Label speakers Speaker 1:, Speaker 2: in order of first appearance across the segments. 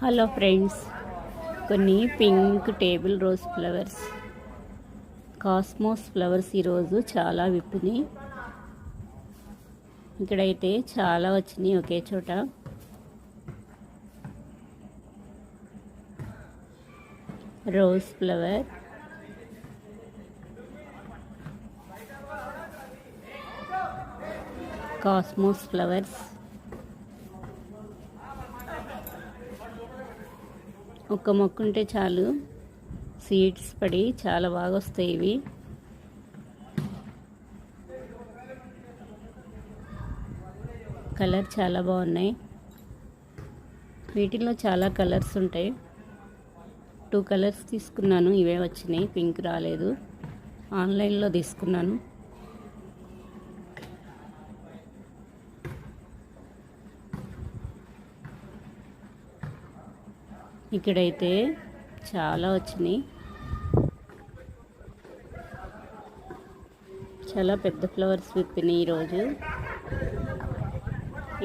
Speaker 1: Hello friends, కొన్ని pink table rose flowers, cosmos flowers ఈరోజు చాలా విప్పినాయి. ఇక్కడైతే చాలా వచ్చినాయి ఒకే చోట. Rose flower, cosmos flowers. ఒక మొక్క ఉంటే చాలు, సీడ్స్ పడి చాలా బాగా వస్తాయి. ఇవి కలర్ చాలా బాగున్నాయి. వీటిలో చాలా కలర్స్ ఉంటాయి. 2 కలర్స్ తీసుకున్నాను, ఇవే వచ్చినాయి. పింక్ రాలేదు, ఆన్లైన్లో తీసుకున్నాను. ఇక్కడైతే చాలా వచ్చినాయి. చాలా పెద్ద ఫ్లవర్స్ విప్పినాయి ఈరోజు.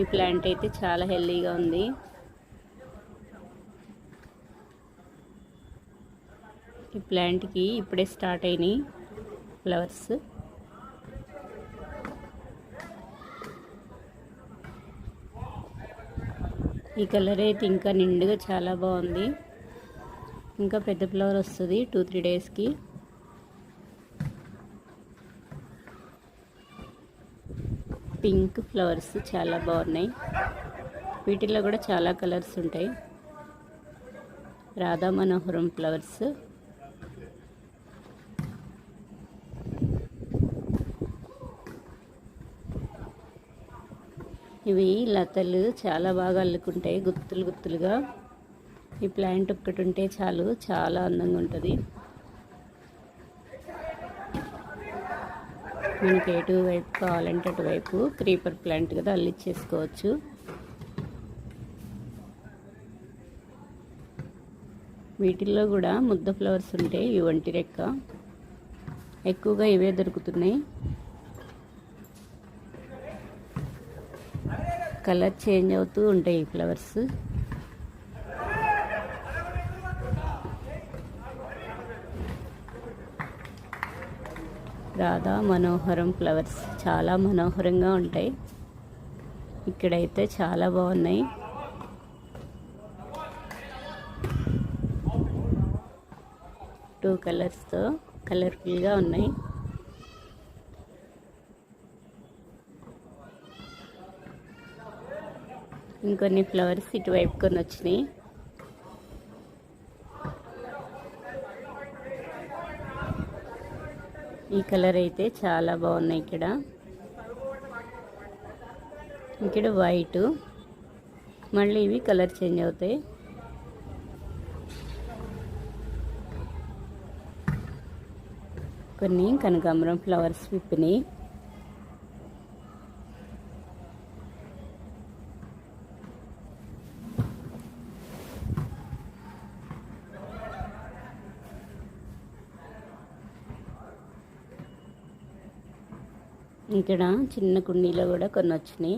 Speaker 1: ఈ ప్లాంట్ అయితే చాలా హెల్దీగా ఉంది. ఈ ప్లాంట్కి ఇప్పుడే స్టార్ట్ అయినాయి ఫ్లవర్స్. ఈ కలర్ అయితే ఇంకా నిండుగా చాలా బాగుంది. ఇంకా పెద్ద ఫ్లవర్ వస్తుంది 2-3 డేస్కి. పింక్ ఫ్లవర్స్ చాలా బాగున్నాయి. వీటిల్లో కూడా చాలా కలర్స్ ఉంటాయి. రాధా మనోహరం ఫ్లవర్స్. ఇవి లతలు చాలా బాగా అల్లుకుంటాయి, గుత్తులు గుత్తులుగా. ఈ ప్లాంట్ ఒక్కటి ఉంటే చాలు, చాలా అందంగా ఉంటుంది. మనకి ఎటువైపు కావాలంటే అటువైపు క్రీపర్ ప్లాంట్ కదా, అల్లిచ్చేసుకోవచ్చు. వీటిల్లో కూడా ముద్ద ఫ్లవర్స్ ఉంటాయి. ఇవి ఒంటి రెక్క, ఎక్కువగా ఇవే దొరుకుతున్నాయి. కలర్ చేంజ్ అవుతూ ఉంటాయి ఈ ఫ్లవర్స్. రాధా మనోహరం ఫ్లవర్స్ చాలా మనోహరంగా ఉంటాయి. ఇక్కడైతే చాలా బాగున్నాయి. టూ కలర్స్తో కలర్ఫుల్గా ఉన్నాయి. ఇంకొన్ని ఫ్లవర్స్ ఇటువైపు కొన్ని వచ్చినాయి. ఈ కలర్ అయితే చాలా బాగున్నాయి. ఇక్కడ వైట్, మళ్ళీ ఇవి కలర్ చేంజ్ అవుతాయి. కొన్ని కనకాంబరం ఫ్లవర్స్ విప్పినాయి. ఇక్కడ చిన్న కుండీలో కూడా కొన్ని వచ్చినాయి.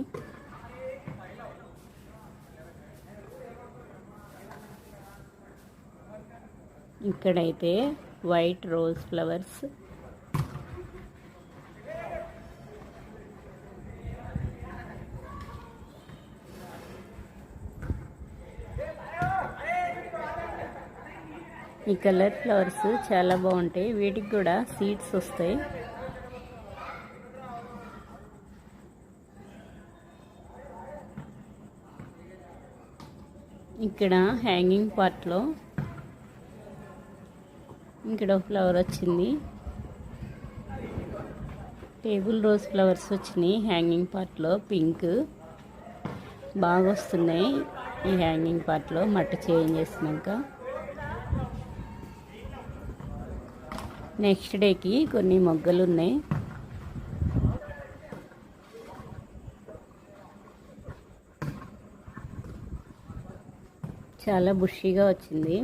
Speaker 1: ఇక్కడైతే వైట్ రోజ్ ఫ్లవర్స్. ఈ కలర్ ఫ్లవర్స్ చాలా బాగుంటాయి. వీటికి కూడా సీడ్స్ వస్తాయి. ఇక్కడ హ్యాంగింగ్ పార్ట్లో ఇక్కడ ఫ్లవర్ వచ్చింది. టేబుల్ రోజ్ ఫ్లవర్స్ వచ్చినాయి హ్యాంగింగ్ పార్ట్లో. పింక్ బాగా వస్తున్నాయి ఈ హ్యాంగింగ్ పార్ట్లో మట్టి చేంజ్ చేసినాక. నెక్స్ట్ డేకి కొన్ని మొగ్గలు ఉన్నాయి. చాలా బుషీగా వచ్చింది.